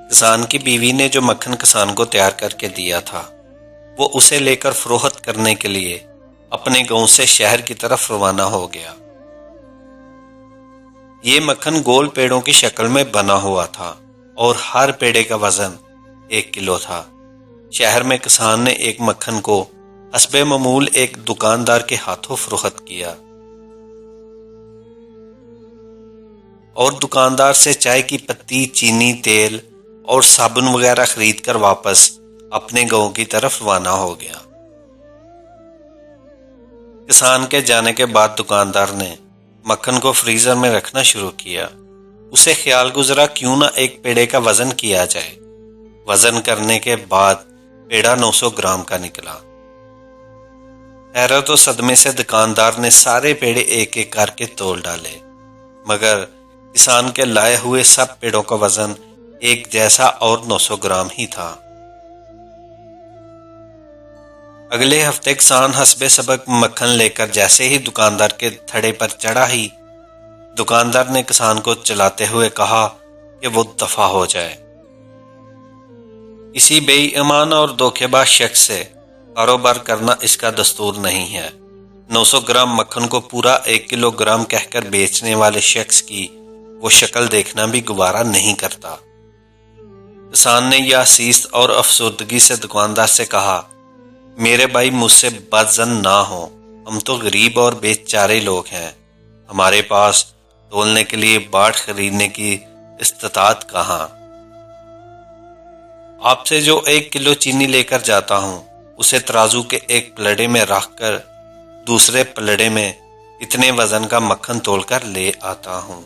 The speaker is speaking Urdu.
کسان کی بیوی نے جو مکھن کسان کو تیار کر کے دیا تھا وہ اسے لے کر فروخت کرنے کے لیے اپنے گاؤں سے شہر کی طرف روانہ ہو گیا۔ یہ مکھن گول پیڑوں کی شکل میں بنا ہوا تھا اور ہر پیڑے کا وزن 1 کلو تھا۔ شہر میں کسان نے ایک مکھن کو حسب معمول ایک دکاندار کے ہاتھوں فروخت کیا اور دکاندار سے چائے کی پتی، چینی، تیل اور صابن وغیرہ خرید کر واپس اپنے گاؤں کی طرف روانہ ہو گیا۔ کسان کے جانے کے بعد دکاندار نے مکھن کو فریزر میں رکھنا شروع کیا۔ اسے خیال گزرا کیوں نہ ایک پیڑے کا وزن کیا جائے۔ وزن کرنے کے بعد پیڑا 900 گرام کا نکلا۔ حیرت و صدمے سے دکاندار نے سارے پیڑے ایک ایک کر کے تول ڈالے، مگر کسان کے لائے ہوئے سب پیڑوں کا وزن ایک جیسا اور 900 گرام ہی تھا۔ اگلے ہفتے کسان حسب سبق مکھن لے کر جیسے ہی دکاندار کے تھڑے پر چڑھا ہی دکاندار نے کسان کو چلاتے ہوئے کہا کہ وہ دفع ہو جائے۔ کسی بے ایمان اور دھوکے باز شخص سے کاروبار کرنا اس کا دستور نہیں ہے۔ 900 گرام مکھن کو پورا 1 کلو گرام کہہ کر بیچنے والے شخص کی وہ شکل دیکھنا بھی گوارا نہیں کرتا۔ کسان نے یہ حسیس اور افسردگی سے دکاندار سے کہا، میرے بھائی مجھ سے بد ظن نہ ہو، ہم تو غریب اور بے چارے لوگ ہیں، ہمارے پاس تولنے کے لیے باٹ خریدنے کی استطاعت کہاں۔ آپ سے جو 1 کلو چینی لے کر جاتا ہوں اسے ترازو کے ایک پلڑے میں رکھ کر دوسرے پلڑے میں اتنے وزن کا مکھن تول کر لے آتا ہوں۔